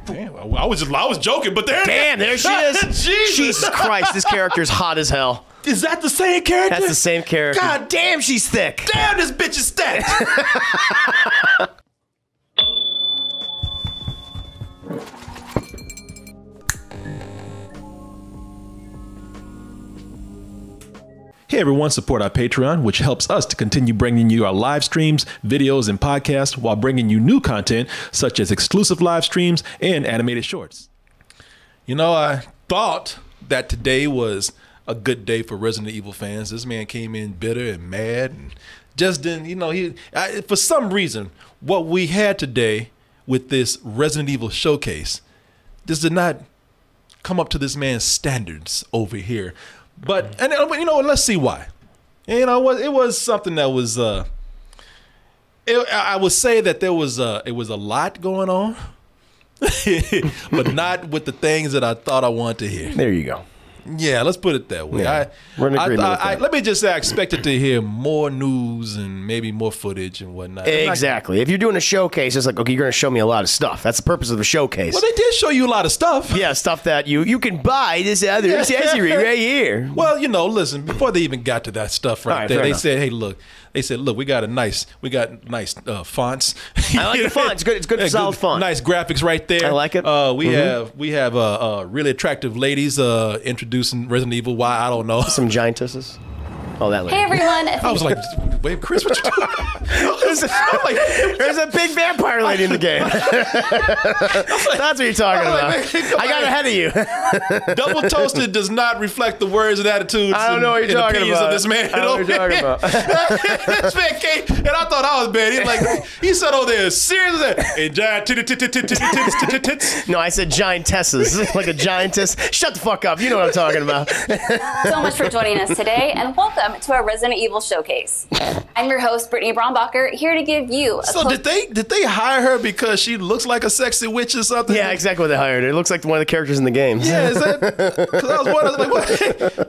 Damn, I was joking, but there she is. Jesus Christ, this character is hot as hell. Is that the same character? That's the same character. God damn, she's thick. Damn, this bitch is stacked. Hey everyone, support our Patreon, which helps us to continue bringing you our live streams, videos, and podcasts while bringing you new content such as exclusive live streams and animated shorts. You know, I thought that today was a good day for Resident Evil fans. This man came in bitter and mad and just didn't, you know, for some reason, what we had today with this Resident Evil showcase, this did not come up to this man's standards over here. But, and you know, let's see why. You know, it was something that was, I would say that it was a lot going on, but not with the things that I thought I wanted to hear. There you go. Yeah, let's put it that way. Yeah, we're in agreement with that. Let me just say I expected to hear more news and maybe more footage and whatnot. Exactly. If you're doing a showcase, it's like, okay, you're going to show me a lot of stuff. That's the purpose of a showcase. Well, they did show you a lot of stuff. Yeah, stuff that you can buy this other accessory right here. Well, you know, listen, before they even got to that stuff right there, they said, hey, look. They said, "Look, we got nice fonts. I like the font. It's good. It's good for solid font. Nice graphics right there. I like it. We have really attractive ladies introducing Resident Evil. Why I don't know. Some giantesses. Oh, that lady. Hey everyone. I was like, wait, Chris, what you doing? There's a big vampire lady in the game. That's what you're talking about. I got ahead of you. Double toasted does not reflect the words and attitudes. I don't know what you're talking about. Of this man. I don't know what you're talking about. This man came, and I thought I was bad. He said, "Oh, there, seriously, a giant tits." No, I said giantesses, like a giantess. Shut the fuck up. You know what I'm talking about. So much for joining us today, and welcome to our Resident Evil showcase. I'm your host, Brittany Brombacher, here to give you a So did they hire her because she looks like a sexy witch or something? Yeah, exactly what they hired her. It looks like one of the characters in the game. Yeah, is that? Because I was wondering,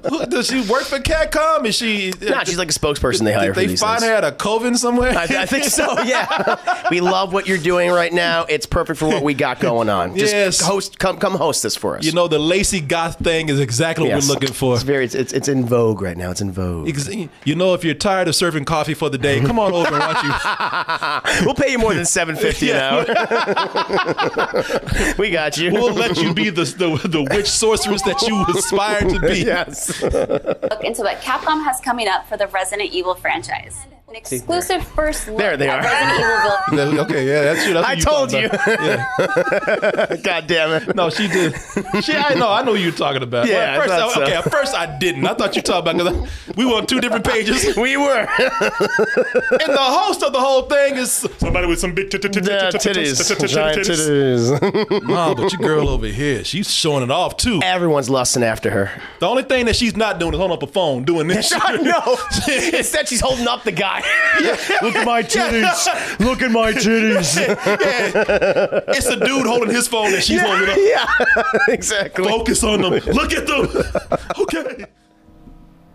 what, does she work for Capcom? Is she? Nah, she's like a spokesperson they hire for these things. They find her at a coven somewhere? I think so, yeah. We love what you're doing right now. It's perfect for what we got going on. Just come host this for us. You know, the lacy goth thing is exactly what we're looking for. It's in vogue right now. It's in vogue. You know, if you're tired of serving coffee for the day, come on over and watch you. We'll pay you more than $7.50 an hour. We got you. We'll let you be the witch sorceress that you aspire to be. Yes. Look into what Capcom has coming up for the Resident Evil franchise. An exclusive first look there they at are. Resident Evil villains. Okay, yeah, that's you. I told you. Yeah. God damn it. No, she did. I know who you're talking about. Yeah, at first I didn't. I thought you were talking about, because we were on two different pages. We were. And the host of the whole thing is somebody with some big titties. Giant titties. No, but your girl over here, she's showing it off too. Everyone's lusting after her. The only thing that she's not doing is holding up a phone doing this. I know. Instead, she's holding up the guy. Look at my titties. Look at my titties. It's a dude holding his phone and she's holding it up. Yeah, exactly. Focus on them. Look at them. Okay.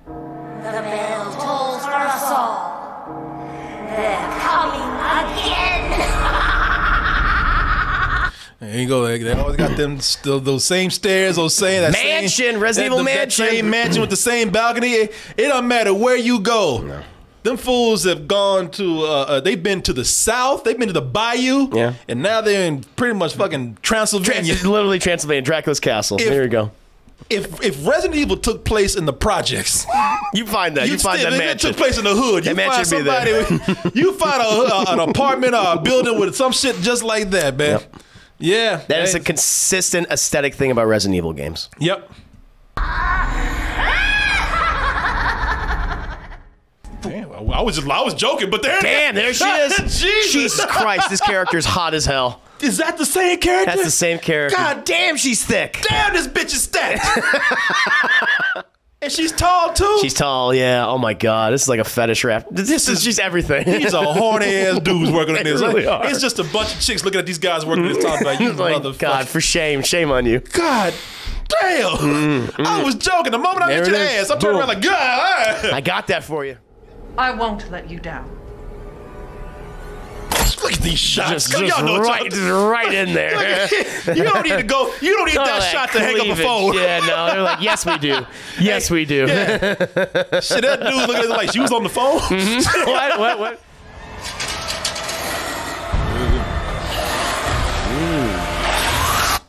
The bell tolls for us all. They're coming again. There you go. They always got them those same stairs, Resident Evil mansion. That same mansion with the same balcony. It doesn't matter where you go. No. Them fools have gone to, they've been to the south, they've been to the bayou, and now they're in pretty much fucking Transylvania. Literally Transylvania, Dracula's castle. There you go. If Resident Evil took place in the projects, you find that. You find that mansion. It took place in the hood. That mansion would be there. You find an apartment or a building with some shit just like that, man. Yep. Yeah. That is a consistent aesthetic thing about Resident Evil games. Yep. Damn, I was joking, but there she is. Jesus Christ, this character is hot as hell. Is that the same character? That's the same character. God damn, she's thick. Damn, this bitch is stacked. And she's tall too. She's tall, yeah. Oh my god, this is like a fetish rap. She's everything. These are horny ass dudes working on this. Really are. It's just a bunch of chicks looking at these guys working this, talking about you, motherfucker. God, for shame on you. God damn. I was joking. The moment I mentioned ass, I'm turning around like, God. I got that for you. I won't let you down. Look at these shots. Just right in there. You don't need to go. You don't need that shot to hang up a phone. Yeah, no. They're like, yes, we do. Yes, we do. Yeah. Shit, that dude looked at it like she was on the phone. What?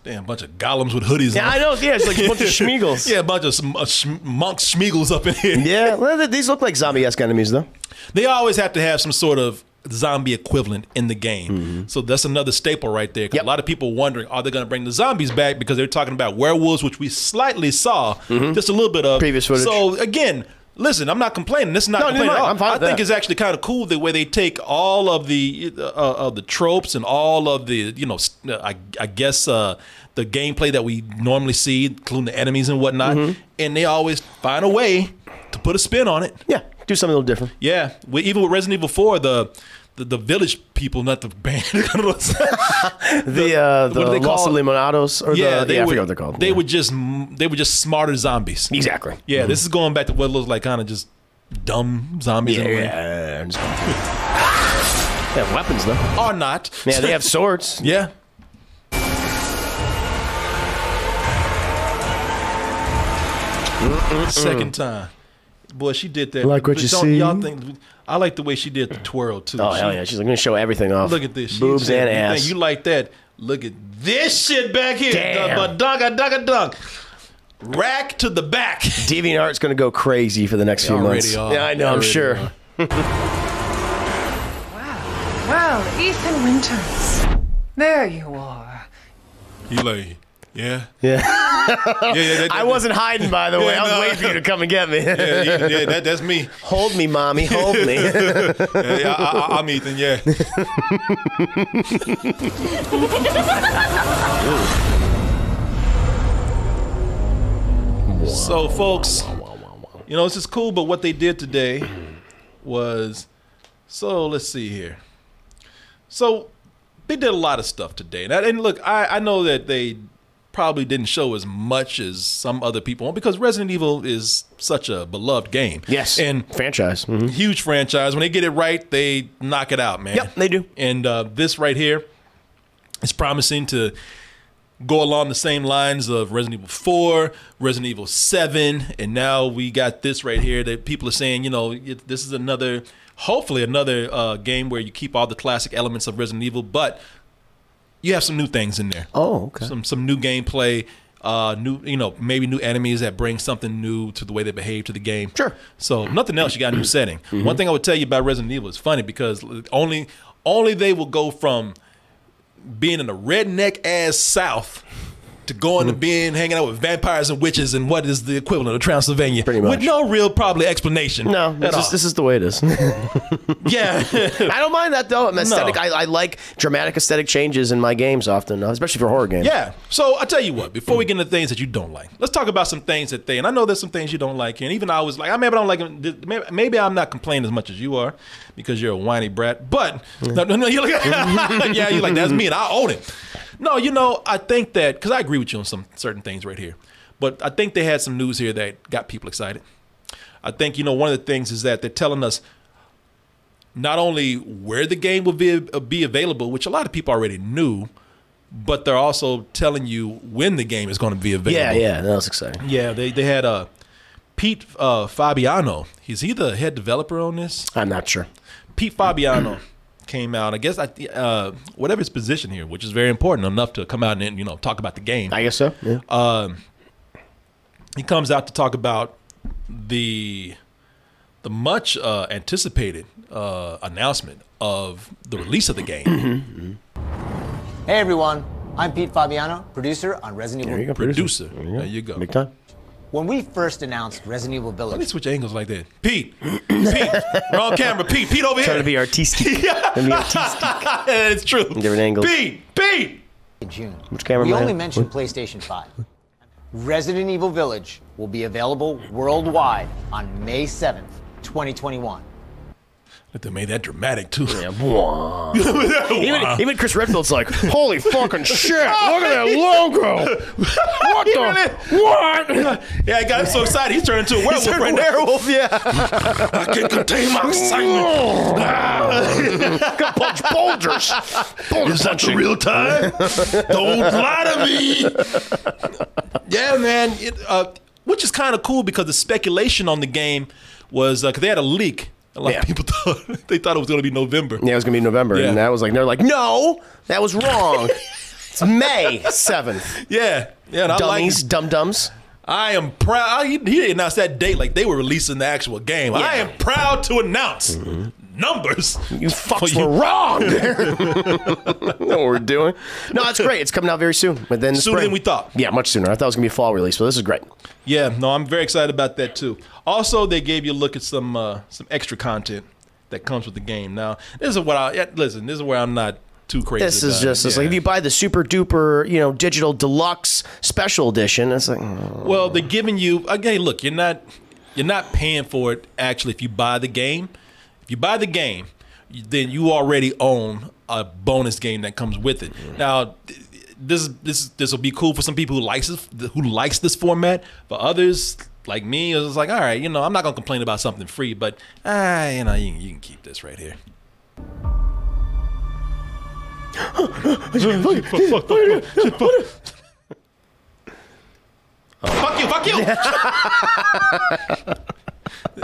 Damn, bunch of golems with hoodies. Yeah, on. I know. Yeah, it's like a bunch of Schmeagles. Yeah, a bunch of monk Schmeagles up in here. Yeah, well, these look like zombie-esque enemies, though. They always have to have some sort of zombie equivalent in the game. So that's another staple right there. 'Cause a lot of people wondering, are they going to bring the zombies back? Because they're talking about werewolves, which we slightly saw just a little bit of. Previous footage. So again, listen, I'm not complaining. This is not complaining at all. I'm fine with I think that. it's actually kind of cool the way they take all of the tropes and all of the, I guess the gameplay that we normally see, including the enemies and whatnot, and they always find a way to put a spin on it. Yeah, do something a little different. Yeah, even with Resident Evil 4, the village people, not the band. What do they call Los Eliminados? Or I forget what they're called. They were just smarter zombies. Exactly. Yeah, this is going back to what looks like kind of just dumb zombies. in a way. Yeah. They have weapons, though. Or not. Yeah, they have swords. Yeah. Second time. Boy, she did that. Like what But you don't see? y'all think, I like the way she did the twirl, too. Oh, hell yeah. She's going to show everything off. Look at this. She Boobs said, and "You ass. think you like that? Look at this shit back here. Damn. Dunk. Rack to the back. DeviantArt's going to go crazy for the next few months. Are. Yeah, I know. I'm sure. Well, Ethan Winters. There you are. You like, yeah? Yeah. That- I wasn't hiding, by the way. I was no. waiting for you to come and get me. Yeah, that's me. Hold me, mommy. Hold me. I'm Ethan, yeah. So, folks, this is cool, but what they did today was, so let's see here. So, they did a lot of stuff today. And look, I know that they probably didn't show as much as some other people want because Resident Evil is such a beloved game. Yes. And franchise. huge franchise. When they get it right, they knock it out, man. Yep, they do. And this right here is promising to go along the same lines of Resident Evil 4, Resident Evil 7, and now we got this right here that people are saying, this is hopefully another game where you keep all the classic elements of Resident Evil, but you have some new things in there. Oh, okay. Some new gameplay, maybe new enemies that bring something new to the way they behave to the game. Sure. So nothing else, you got a new setting. One thing I would tell you about Resident Evil is funny because only they will go from being in the redneck ass South to going to hanging out with vampires and witches and what is the equivalent of Transylvania. Pretty much. With no real probably explanation. No, this is the way it is. Yeah. I don't mind that, though. I'm aesthetic. No. I like dramatic aesthetic changes in my games often, especially for horror games. Yeah. So I tell you what, before we get into things that you don't like, let's talk about some things and I know there's some things you don't like here. And even I was like, maybe I don't like them. Maybe I'm not complaining as much as you are because you're a whiny brat. But no, you're like, yeah, you're like, that's me and I own it. No, I think that, because I agree with you on some certain things right here, but I think they had some news here that got people excited. I think, one of the things is that they're telling us not only where the game will be available, which a lot of people already knew, but they're also telling you when the game is going to be available. Yeah, that was exciting. Yeah, they had Pete Fabiano. Is he the head developer on this? I'm not sure. Pete Fabiano came out. I guess whatever his position here, which is very important enough to come out and talk about the game. I guess so. Yeah. He comes out to talk about the much anticipated announcement of the release of the game. Hey everyone, I'm Pete Fabiano, producer on Resident Evil. There you go, Producer. There you go. Big time. When we first announced Resident Evil Let me Village, switch angles like that. Pete, wrong camera. Pete over here. Trying to be artistic. It's true. Different angles. Pete. in June, Which camera we am I only on? mentioned PlayStation 5. Resident Evil Village will be available worldwide on May 7th, 2021. They made that dramatic too. Yeah, even Chris Redfield's like, holy fucking shit! Look at that logo. What the? What? Yeah, I got him so excited. He's turned into a werewolf right now. Werewolf, yeah. I can't contain my excitement. Got punch boulders. Is that the real time? Don't lie to me. Yeah, man. Which is kind of cool because the speculation on the game was because they had a leak. A lot of people thought it was going to be November. Yeah, it was going to be November, and that was like they're like, no, that was wrong. It's May 7th. Yeah. Dummies, dum-dums. I am proud. He didn't announce that date like they were releasing the actual game. Yeah. I am proud to announce numbers. You fucks were wrong. Know what we're doing? No, that's great. It's coming out very soon. But then sooner than we thought. Yeah, much sooner. I thought it was going to be a fall release, but this is great. Yeah, no, I'm very excited about that too. Also, they gave you a look at some extra content that comes with the game. Now, this is what this is where I'm not too crazy. This is just it's like if you buy the super duper, digital deluxe special edition, it's like well, they're giving you again. Look, you're not paying for it actually. If you buy the game, then you already own a bonus game that comes with it. Now, this will be cool for some people who likes this format. For others like me, it's like, all right, I'm not gonna complain about something free, but you can keep this right here. Fuck you!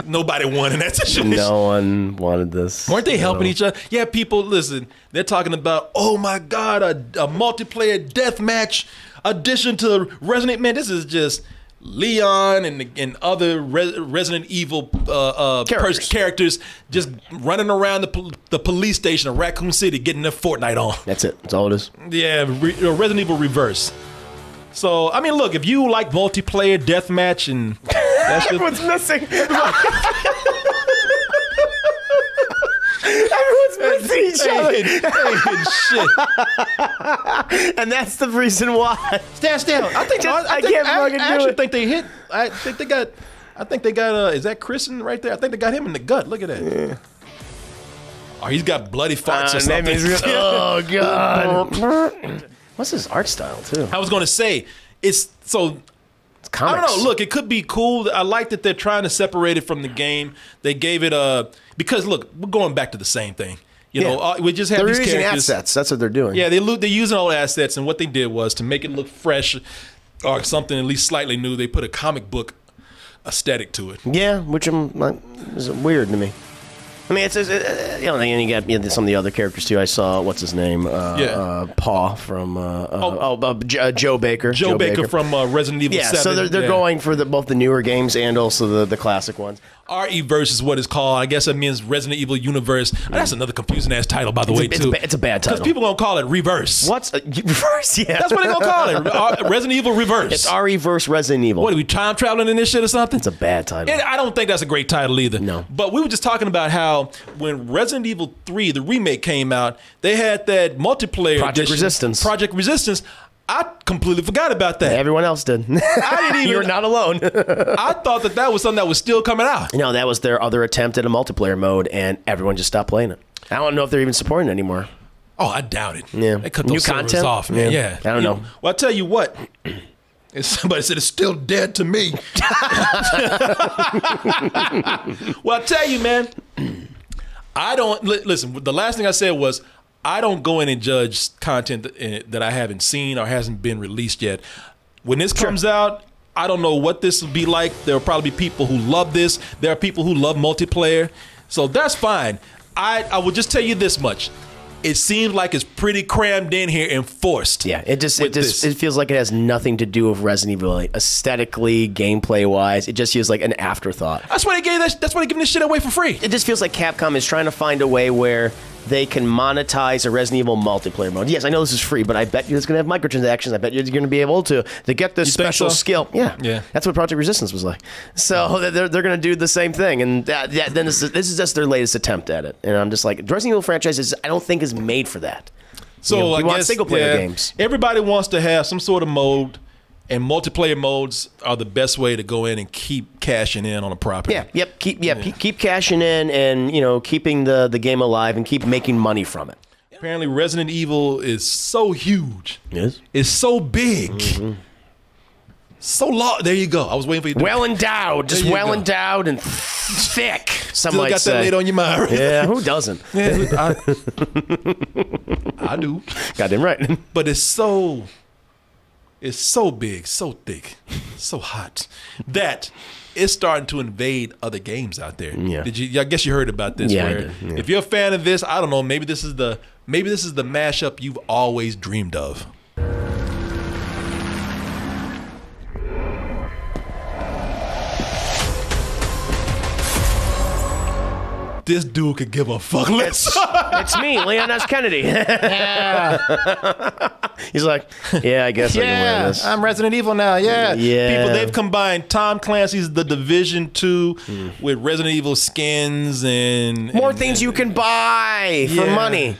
Nobody won in that situation. No one wanted this. Weren't they helping each other? Yeah, people, listen, they're talking about, oh my God, a multiplayer deathmatch addition to Resident. Man, this is just Leon and other Resident Evil characters just running around the police station of Raccoon City getting their Fortnite on. That's it. That's all it is. Yeah, Resident Evil Reverse. So, I mean, look, if you like multiplayer deathmatch and that's everyone's missing. Everyone's missing each other. Shit. And that's the reason why. Stand still. I actually think they hit. I think they got. Is that Chris right there? I think they got him in the gut. Look at that. Yeah. Oh, he's got bloody farts or something. Oh God. What's his art style too? I was going to say it's so. Comics. I don't know. Look, it could be cool. I like that they're trying to separate it from the game. They gave it because look, we're going back to the same thing. We just have these characters. Assets. That's what they're doing. Yeah, they're using old assets, and what they did was to make it look fresh or something at least slightly new. They put a comic book aesthetic to it. Yeah, which is weird to me. I mean, and you got some of the other characters too. I saw what's his name, Paw from Joe Baker. Joe Baker from Resident Evil 7. So they're going for both the newer games and also the classic ones. RE-verse is what it's called. I guess that means Resident Evil Universe. That's another confusing ass title, by the way, too. It's a bad title. Because people gonna call it Reverse. What's Reverse? Yeah, that's what they gonna call it. Resident Evil Reverse. It's RE-verse Resident Evil. What are we time traveling in this shit or something? It's a bad title. And I don't think that's a great title either. No. But we were just talking about how when Resident Evil 3, the remake, came out, they had that multiplayer Project Resistance. I completely forgot about that. Everyone else did. I didn't even. You're not alone. I thought that was something that was still coming out. No, that was their other attempt at a multiplayer mode, and everyone just stopped playing it. I don't know if they're even supporting it anymore. Oh, I doubt it. Yeah. They cut those servers off, man. Yeah. I don't know. Well, I'll tell you what. Somebody said it's still dead to me. Well, I'll tell you, man. I don't listen. The last thing I said was I don't go in and judge content that I haven't seen or hasn't been released yet. When this comes out, I don't know what this will be like. There will probably be people who love this. There are people who love multiplayer. So that's fine. I will just tell you this much. It seems like it's pretty crammed in here and forced. Yeah, it feels like it has nothing to do with Resident Evil, like aesthetically, gameplay wise. It just feels like an afterthought. That's why they're giving this shit away for free. It just feels like Capcom is trying to find a way where they can monetize a Resident Evil multiplayer mode. Yes, I know this is free, but I bet you it's going to have microtransactions. I bet you're going to be able to get this special skill. Yeah, that's what Project Resistance was like. So they're going to do the same thing, and then this is just their latest attempt at it. And I'm just like, Resident Evil franchise I don't think is made for that. So we I want guess, single player games. Everybody wants to have some sort of mode And multiplayer modes are the best way to go in and keep cashing in on a property. Yeah, yep. Keep cashing in and, keeping the game alive and keep making money from it. Apparently Resident Evil is so huge. Yes. It's so big. So long. There you go. I was waiting for you to well endowed. Just well endowed and thick. Some Still might got say. that laid on your mind. Right? Yeah, who doesn't? Yeah, I do. Goddamn right. But it's so big, so thick, so hot that it's starting to invade other games out there. Yeah. I guess you heard about this. Yeah, where I did. Yeah. If you're a fan of this, I don't know, maybe this is the mashup you've always dreamed of. This dude could give a fuck less. It's me, Leon S. Kennedy. He's like, yeah, I guess I can wear this. I'm Resident Evil now. Yeah. Yeah. They've combined Tom Clancy's The Division 2 with Resident Evil skins and More things you can buy for money.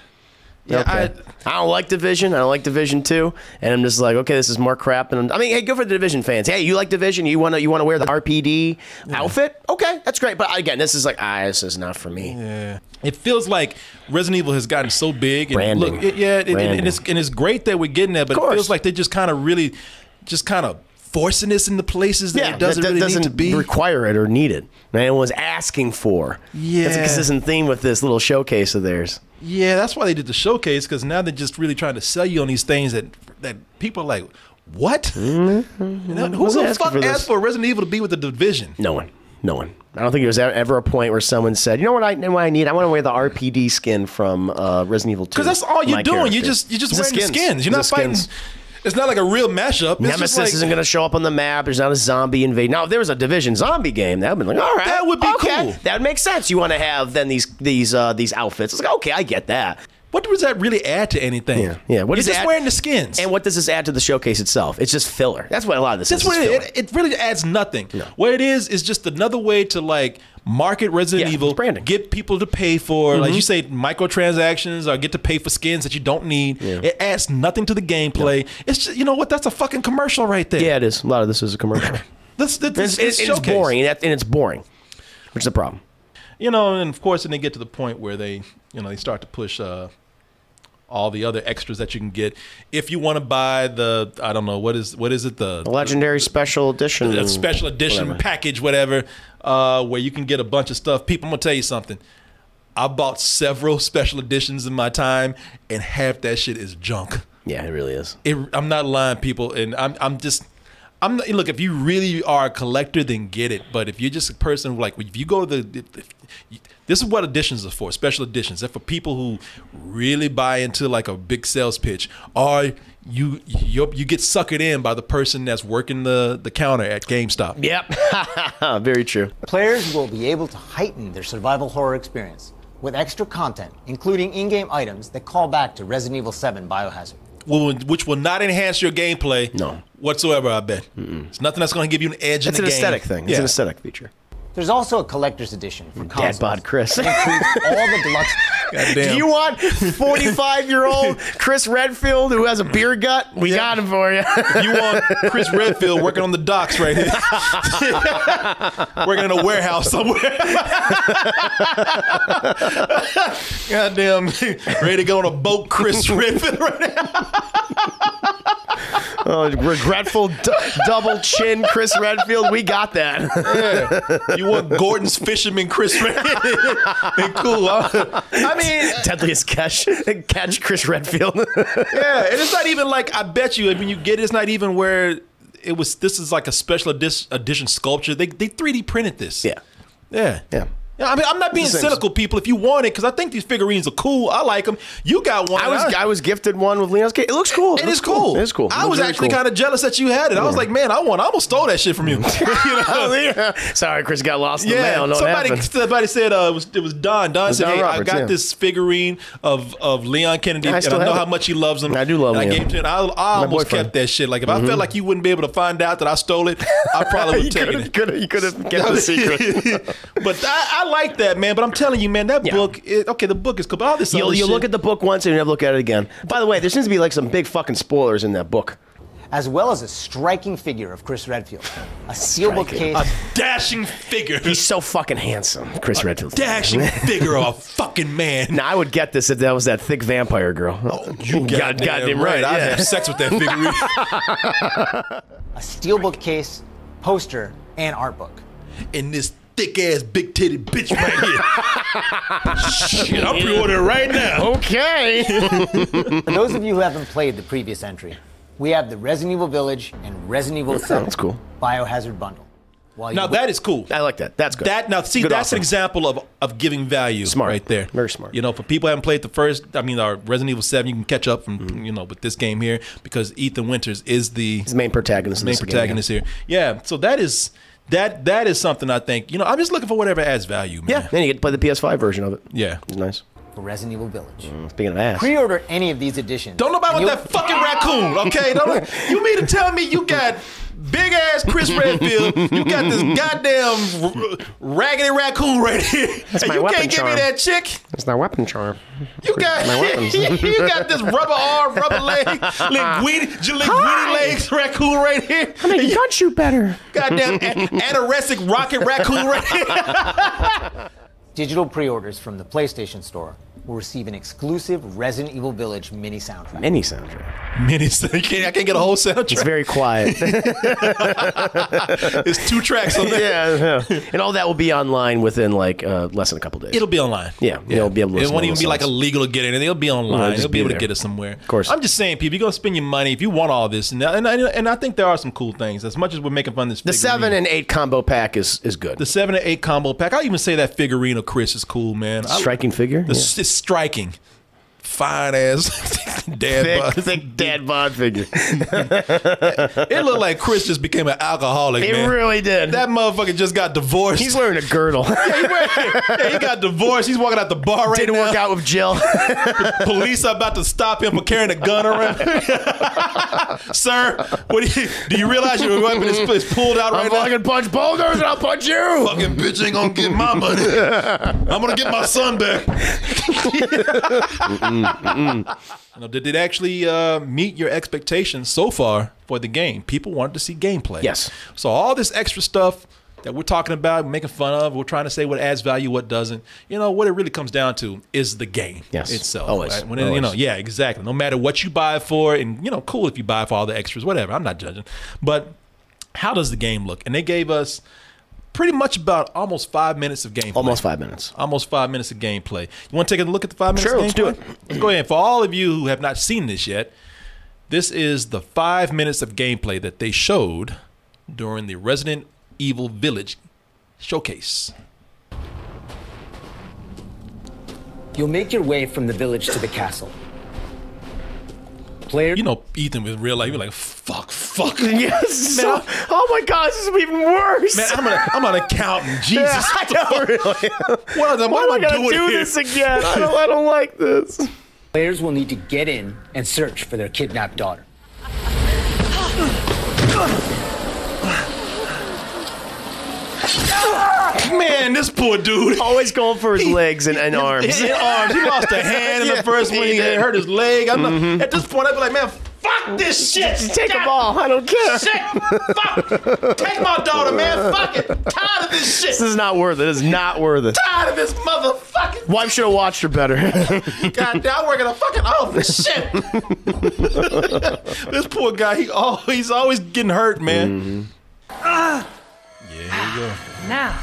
Yeah, okay. I don't like Division. I don't like Division 2. And I'm just like, okay, this is more crap. And hey, good for the Division fans. Hey, you like Division? You want to wear the RPD outfit? Okay, that's great. But again, this is like, this is not for me. Yeah. It feels like Resident Evil has gotten so big. And Branding. Look, and it's great that we're getting there, but it feels like they just kind of forcing this into places that it doesn't really need to be. Require it or need it. No one's asking for. Yeah. It's a consistent theme with this little showcase of theirs. Yeah, that's why they did the showcase, because now they're just really trying to sell you on these things that people are like, what? Who the fuck asked for Resident Evil to be with the Division? No one. I don't think there was ever a point where someone said, you know what I need? I want to wear the RPD skin from Resident Evil 2. Because that's all you're doing. You're just wearing the skins. You're not fighting. It's not like a real mashup. Nemesis isn't going to show up on the map. There's not a zombie invade. Now, if there was a Division zombie game, that would be like, all right, that would be cool. That would make sense. You want to have then these outfits. It's like, okay, I get that. What does that really add to anything? Yeah. What You're just wearing the skins. And what does this add to the showcase itself? It's just filler. That's what a lot of this is. That's what it really adds nothing. No. What it is just another way to like market Resident Evil, branding. Get people to pay for, like you say, microtransactions, or get to pay for skins that you don't need. Yeah. It adds nothing to the gameplay. No. It's just, you know what? That's a fucking commercial right there. Yeah, it is. A lot of this is a commercial. It's boring, and it's boring, which is a problem. And of course, then they get to the point where they start to push all the other extras that you can get if you want to buy the, I don't know, what is it, the legendary special edition, package, whatever, where you can get a bunch of stuff. People, I'm gonna tell you something. I bought several special editions in my time, and half that shit is junk. Yeah, it really is. I'm not lying, people, and look, if you really are a collector, then get it. But if you're just a person, like, if you go to this is what editions are for, special editions. They're for people who really buy into like a big sales pitch, or you get suckered in by the person that's working the counter at GameStop. Yep, very true. Players will be able to heighten their survival horror experience with extra content, including in-game items that call back to Resident Evil 7 Biohazard. Which will not enhance your gameplay whatsoever, I bet. It's nothing that's going to give you an edge in the game. It's an aesthetic thing. It's an aesthetic feature. There's also a collector's edition for consoles. Dad bod Chris. That includes all the deluxe. Goddamn. Do you want 45-year-old Chris Redfield who has a beer gut? We got him for you. You want Chris Redfield working on the docks right here. Working in a warehouse somewhere. Goddamn. Ready to go on a boat, Chris Redfield right now. Regretful double chin Chris Redfield. We got that. Yeah. You want Gordon's fisherman Chris Redfield? Cool. I mean, deadliest catch Chris Redfield. Yeah, and it's not even like, I bet you when you get it, it's not even where it was. This is like a special edition sculpture. They 3D printed this. Yeah. Yeah, I mean, I'm not being cynical, people. If you want it, because I think these figurines are cool. I like them. You got one. I was gifted one with Leon's case. It looks cool. It is cool. It's cool. I was actually kind of jealous that you had it. I was like, man, I almost stole that shit from you. Sorry, Chris got lost in the mail. Somebody said it was Don. Don said, hey, Roberts, I got this figurine of Leon Kennedy, and I know how much he loves him. I do love him. I gave it to him. I almost kept that shit. Like, if I felt like you wouldn't be able to find out that I stole it, I probably would take it. You could have kept the secret. But I like that, man. But I'm telling you, man, that book, the book is cool. But all this You'll look at the book once and you'll never look at it again. By the way, there seems to be like some big fucking spoilers in that book. as well as a striking figure of Chris Redfield. A steelbook case. A dashing figure. He's so fucking handsome, Chris Redfield. Dashing figure of a fucking man. Now, I would get this if that was that thick vampire girl. Oh, you goddamn right. I'd have sex with that figure. A steelbook case, poster, and art book. In this thick-ass, big-titted bitch right here. Shit, I'm pre-ordering right now. Okay. For those of you who haven't played the previous entry, we have the Resident Evil Village and Resident Evil 7 that's cool. Biohazard bundle. Now that is cool. I like that. That's good. That's good an example of giving value. Smart. Right there. Very smart. You know, for people who haven't played the first, our Resident Evil 7, you can catch up from, with this game here because Ethan Winters is the main protagonist. Here. Yeah. So that is something I think, I'm just looking for whatever adds value, man. Yeah. And you get to play the PS5 version of it. Yeah. It's nice. For Resident Evil Village. Speaking of ass. Pre-order any of these editions. Don't nobody want that fucking raccoon, okay? You mean to tell me you got big ass Chris Redfield, you got this goddamn raggedy raccoon right here, That's and my you weapon can't charm. give me that chick? That's my weapon charm. You got you got this rubber arm, rubber leg, linguini legs raccoon right here. I mean, you gun shoot better. Goddamn anorexic rocket raccoon right here. Digital pre-orders from the PlayStation Store will receive an exclusive Resident Evil Village mini soundtrack. Mini soundtrack. I can't get a whole soundtrack. It's very quiet. It's 2 tracks on there. Yeah. And all that will be online within less than a couple days. It'll be online. Yeah. You'll be able to listen. It won't to even be like illegal to get in. It'll be online. just You'll be able there. to get it somewhere. Of course. I'm just saying, people, you're gonna spend your money if you want all this, and I think there are some cool things. As much as we're making fun of this, The 7 and 8 combo pack is good. The 7 and 8 combo pack. I'll even say that figurine of Chris is cool, man. Striking figure. It's striking. Fine ass dad bod. Thick dad bod figure. It looked like Chris just became an alcoholic, He man. really did. That motherfucker just got divorced. He's wearing a girdle. He got divorced. He's walking out the bar right Didn't now. work out with Jill. Police are about to stop him for carrying a gun around. Sir, do you realize your weapon is pulled out right now? I'm fucking punch boulders and I'll punch you. Fucking bitch ain't gonna get my money. I'm gonna get my son back. Did it actually meet your expectations so far for the game? People wanted to see gameplay. Yes. So all this extra stuff that we're talking about, making fun of, we're trying to say what adds value, what doesn't. What it really comes down to is the game itself. Always. Right? When yeah, exactly. No matter what you buy it for, and cool if you buy it for all the extras, whatever. I'm not judging. But how does the game look? And they gave us pretty much about almost 5 minutes of gameplay. Almost 5 minutes. Almost 5 minutes of gameplay. You want to take a look at the 5 minutes Sure, of gameplay? let's do it. Let's go ahead. For all of you who have not seen this yet, this is the 5 minutes of gameplay that they showed during the Resident Evil Village showcase. You'll make your way from the village to the castle. Player. Ethan was real life. You're like, fuck. Yes. Man, oh my God, this is even worse. Man, I'm an accountant. Jesus. Yeah, I know, really. What am I gonna do this again? I don't like this. Players will need to get in and search for their kidnapped daughter. Man, this poor dude. Always going for his legs and arms. His arms. He lost a hand in the first one. He hurt his leg. At this point, I'd be like, man, fuck this shit. Just take them all. I don't care. Shit. Fuck. Take my daughter, man. Fuck it. Tired of this shit. This is not worth it. It's not worth it. Tired of this motherfucking. Wife should have watched her better. God damn, I work in a fucking office. Shit. This poor guy, he's always getting hurt, man. Yeah, here you go. Now,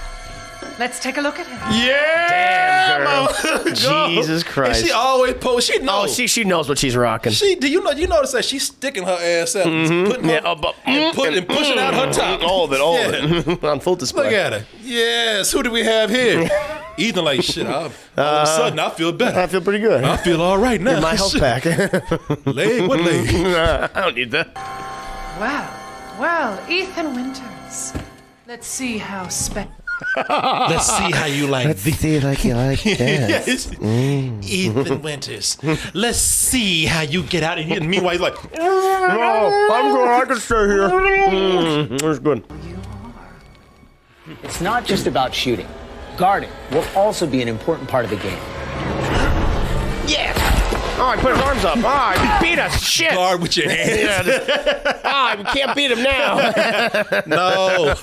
let's take a look at him. Yeah, Damn, girl. Jesus Christ. And she always posts. She knows. Oh, she knows what she's rocking. Do you notice that she's sticking her ass out, putting her, and pushing out her top, all of it, on full display. Look at her. Yes. Who do we have here? Ethan, like shit. All of a sudden, I feel better. I feel pretty good. I feel all right now. In my health pack. Leg? What leg? I don't need that. Well, Ethan Winters. Let's see how Let's see how you like this. See like you like Yes. Ethan Winters. Let's see how you get out of here. And meanwhile, he's like, No, I'm good. I can stay here. That's good. It's not just about shooting. Guarding will also be an important part of the game. Yeah. Oh, he put his arms up. Oh, he beat us. Shit. Guard with your hands. We can't beat him now. No.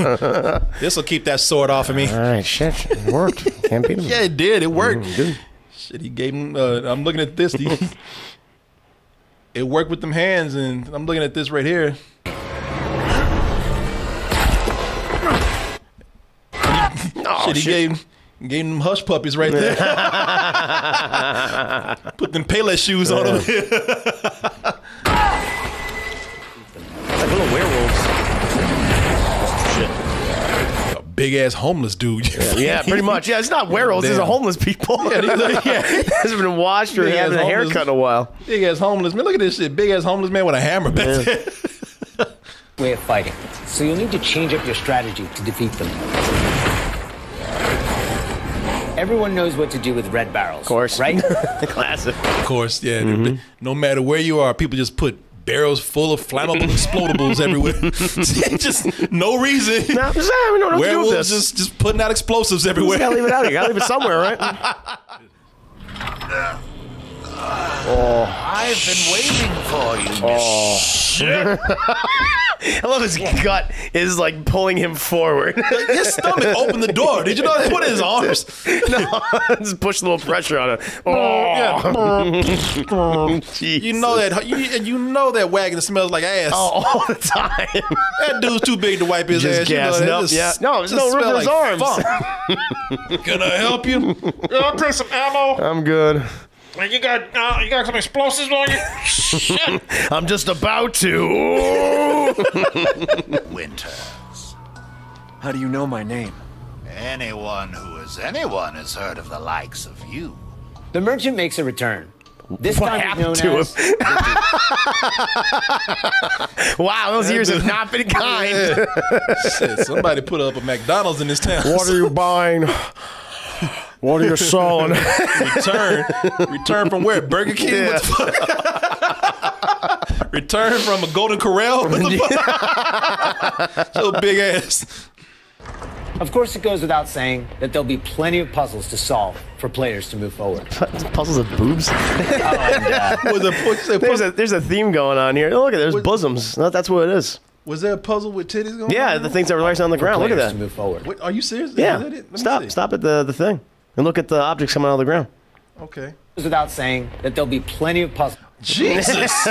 This will keep that sword off of me. All right, shit. It worked. Can't beat him. Yeah, it did. It worked. Shit, he gave him. I'm looking at this. It worked with them hands, and I'm looking at this right here. Shit, he gave them hush puppies right there. Put them Payless shoes on them. Like little werewolves. Shit. A big ass homeless dude. Yeah, pretty much. Yeah, it's not werewolves. These are homeless people. Yeah, He hasn't been washed or having a haircut in a while. Big ass homeless man. Look at this shit. Big ass homeless man with a hammer back there. Way of fighting. So you'll need to change up your strategy to defeat them. Everyone knows what to do with red barrels. Of course. Right? Classic. Of course, yeah. No matter where you are, people just put barrels full of flammable explodables everywhere. Just no reason. No, we don't know what to do with this. Just putting out explosives everywhere. You gotta leave it out here. You gotta leave it somewhere, right? I've been waiting for you, Miss. Shit. I love his gut is like pulling him forward. His stomach opened the door. Did you know that? Put in his arms. No, just push a little pressure on him. You know that. You know that wagon smells like ass. All the time. That dude's too big to wipe his ass. Gas. No, there's no room for his arms. Can I help you? I'll take some ammo. I'm good. You got some explosives on you? Shit. I'm just about to. Winters. How do you know my name? Anyone has heard of the likes of you. The merchant makes a return. This What time happened he's to known as... Wow, those years have not been kind. Shit, somebody put up a McDonald's in this town. What are you buying? What are you selling? Return from where? Burger King? Yeah. What the fuck? Return from a Golden Corral? What the fuck? So big ass. Of course, it goes without saying that there'll be plenty of puzzles to solve for players to move forward. Puzzles of boobs? There's a theme going on here. Oh, look at there's bosoms. That's what it is. Was there a puzzle with titties going on? Yeah, the things that were lying on the ground. Look at that. To move forward. Wait, are you serious? Yeah. Is that it? Stop at the thing. And look at the objects coming out of the ground. Okay. Without saying that there'll be plenty of puzzles. Jesus!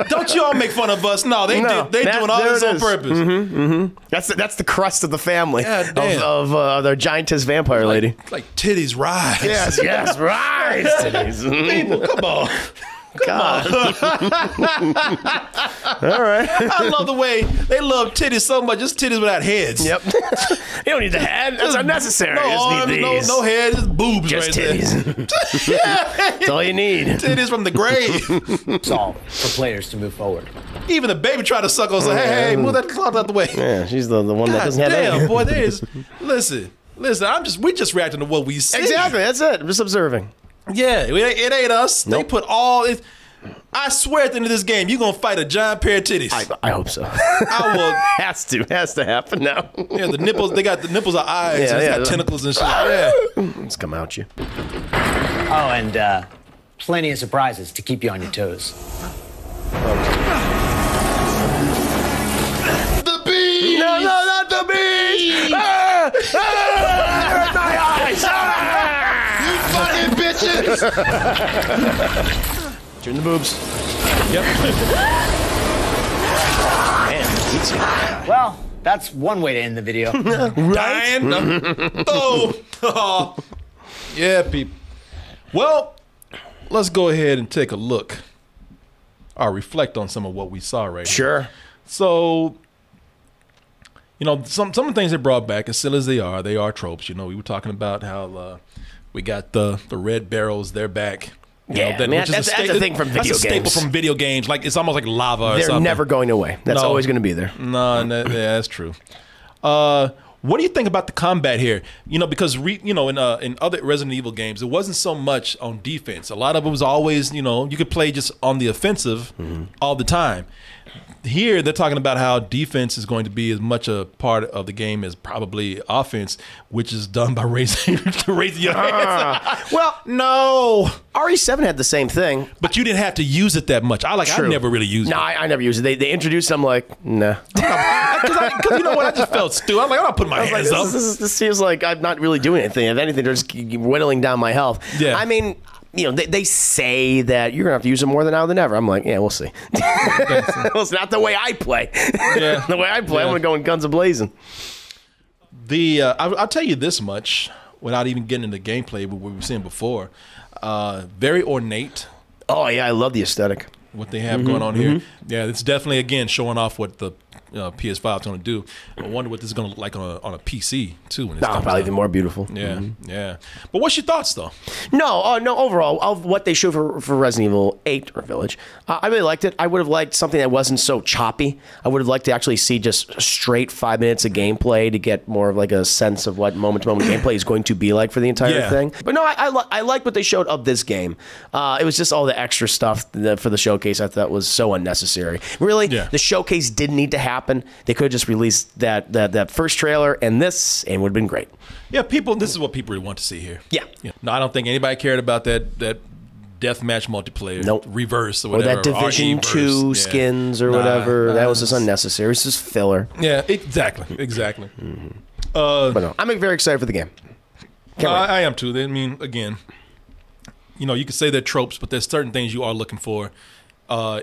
Don't you all make fun of us? No, they doing all this on purpose. That's the crust of the family of their giantess vampire lady. Like titties rise. Yes, rise titties. People, come on. God. All right. I love the way they love titties so much. Just titties without heads. Yep. You don't need the head. That's unnecessary. No arms, just need these. no head, just boobs Just right titties. there. That's all you need. Titties from the grave. Solve for players to move forward. Even the baby tried to suck us. Like, hey, move that cloth out the way. Yeah, she's the one that doesn't have damn, any. boy, there is. Listen. We just reacting to what we see. Exactly. That's it. I'm just observing. Yeah, it ain't us. Nope. They put all it. I swear at the end of this game, you're gonna fight a giant pair of titties. I hope so. I will. Has to happen now. Yeah, the nipples. They got the nipples are eyes. Yeah, and it's yeah. got tentacles and shit. Yeah. Let's come out you. Oh, and plenty of surprises to keep you on your toes. The bee. No, not the bees! My eyes! You fucking bitches! Turn the boobs. Yep. Man, eats you. Well, that's one way to end the video. Dying. Oh. Yeah, people. Well, let's go ahead and take a look or reflect on some of what we saw right Sure. now. So, you know, some of the things they brought back, as silly as they are tropes. You know, we were talking about how we got the red barrels, they're back. Yeah, that's a thing from video games. That's a staple from video games. Like, it's almost like lava or They're something. never going away. That's always going to be there. No, yeah, that's true. What do you think about the combat here? You know, because in other Resident Evil games, it wasn't so much on defense. A lot of it was always, you know, you could play just on the offensive all the time. Here, they're talking about how defense is going to be as much a part of the game as probably offense, which is done by raising your hands. Well, no. RE7 had the same thing. But you didn't have to use it that much. I never really used it. No, I never used it. They introduced it. I'm like, nah. Because you know what? I just felt stupid. I'm like, I'm not putting my hands up. This seems like I'm not really doing anything. If anything, they're just whittling down my health. Yeah. I mean, you know, they say that you're going to have to use it more than now than ever. I'm like, yeah, we'll see. Well, it's not the way I play. Yeah. The way I play, I'm going to go in guns a-blazing. I'll tell you this much, without even getting into gameplay, what we were saying before. Very ornate. Oh, yeah, I love the aesthetic. What they have going on here. Yeah, it's definitely, again, showing off what the PS5 is going to do. I wonder what this is going to look like on a PC, too. When Probably even more beautiful. Yeah, yeah. But what's your thoughts, though? No, overall, of what they showed for Resident Evil 8 or Village, I really liked it. I would have liked something that wasn't so choppy. I would have liked to actually see just straight 5 minutes of gameplay to get more of like a sense of what moment-to-moment gameplay is going to be like for the entire thing. But no, I like what they showed of this game. It was just all the extra stuff for the showcase I thought was so unnecessary. Really, the showcase didn't need to happen. They could have just released that first trailer and this, and it would have been great. Yeah, this is what people really want to see here. Yeah. No, I don't think anybody cared about that deathmatch multiplayer. Nope. Reverse or whatever. Or that Division 2 skins or whatever. That was just unnecessary. It's just filler. Yeah, exactly. But no, I'm very excited for the game. I am too. I mean, again, you know, you could say they're tropes, but there's certain things you are looking for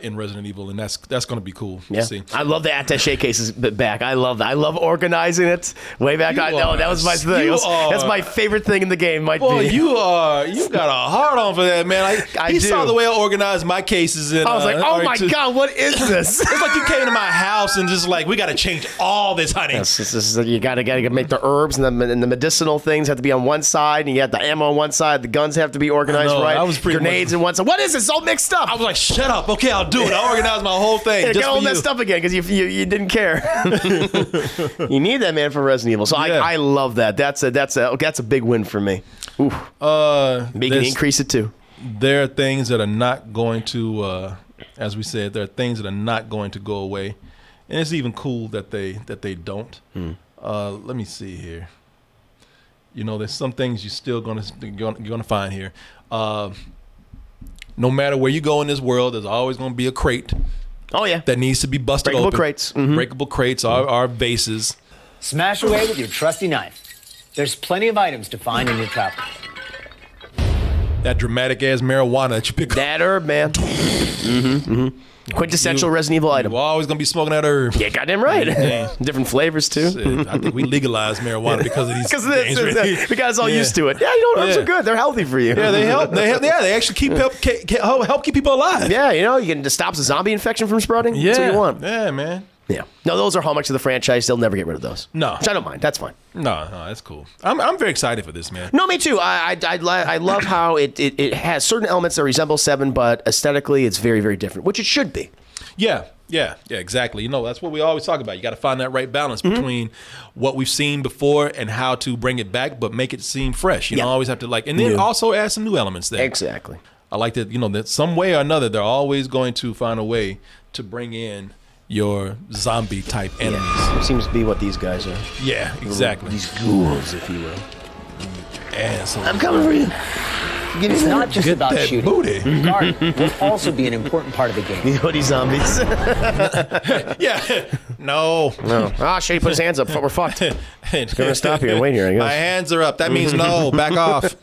in Resident Evil, and that's going to be cool to see. I love the attaché cases back. I love that. I love organizing it way back. That was my thing. That's my favorite thing in the game. You got a hard on for that, man. I saw the way I organized my cases, and I was like, oh my god, what is this? It's like you came to my house and just like, we got to change all this, honey. You got to make the herbs and the medicinal things have to be on one side, and you got the ammo on one side. The guns have to be organized right. I was Grenades on one side. What is this? It's all mixed up. I was like, shut up. Okay, I'll do it. I organized my whole thing. Just get all messed up again because you didn't care. You need that, man, for Resident Evil. So I love that. That's a big win for me. Ooh. We can increase it too. There are things that are not going to, as we said, there are things that are not going to go away, and it's even cool that they don't. Let me see here. You know, there's some things you're still gonna find here. No matter where you go in this world, there's always going to be a crate. Oh, yeah. That needs to be busted open. Breakable crates are vases. Smash away with your trusty knife. There's plenty of items to find in your travels. That dramatic-ass marijuana that you pick up. That herb, man. Quintessential Resident Evil item. You're always going to be smoking that herb. Yeah, goddamn right. Different flavors, too. I think we legalized marijuana because of these games. We got us all used to it. Yeah, you know, herbs are good. They're healthy for you. Yeah, they help. They actually help keep people alive. Yeah, you know, you can stop the zombie infection from spreading. Yeah. That's what you want. Yeah, man. Yeah. No, those are hallmarks of the franchise. They'll never get rid of those. No. Which I don't mind. That's fine. No, that's cool. I'm very excited for this, man. No, me too. I love how it has certain elements that resemble 7, but aesthetically it's very, very different, which it should be. Yeah, exactly. You know, that's what we always talk about. You got to find that right balance between what we've seen before and how to bring it back, but make it seem fresh. You don't always have to and then also add some new elements there. Exactly. I like that, you know, that some way or another, they're always going to find a way to bring in your zombie type enemies. Yeah. It seems to be what these guys are. Yeah, exactly. These ghouls, if you will. Yeah, so I'm coming for you. It's not just about shooting. Booty. Guard will also be an important part of the game. The hoodie zombies. Yeah. No. Shady put his hands up. We're fucked. We're gonna stop here and wait here, I guess. My hands are up. That means no. Back off.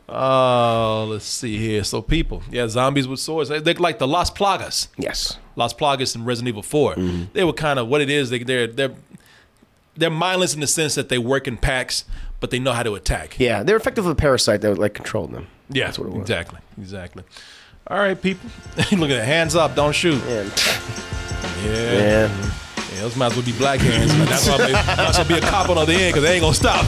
Let's see here. So people, zombies with swords. They're like the Las Plagas. Yes. Las Plagas in Resident Evil 4. They were kind of what it is. They're mindless in the sense that they work in packs, but they know how to attack. Yeah, they're effectively a parasite that like controlled them. Yeah, that's what it was. Exactly. All right, people. Look at that. Hands up. Don't shoot. Yeah. Those might as well be black hands. That's why I might as well be a cop on the other end because they ain't going to stop.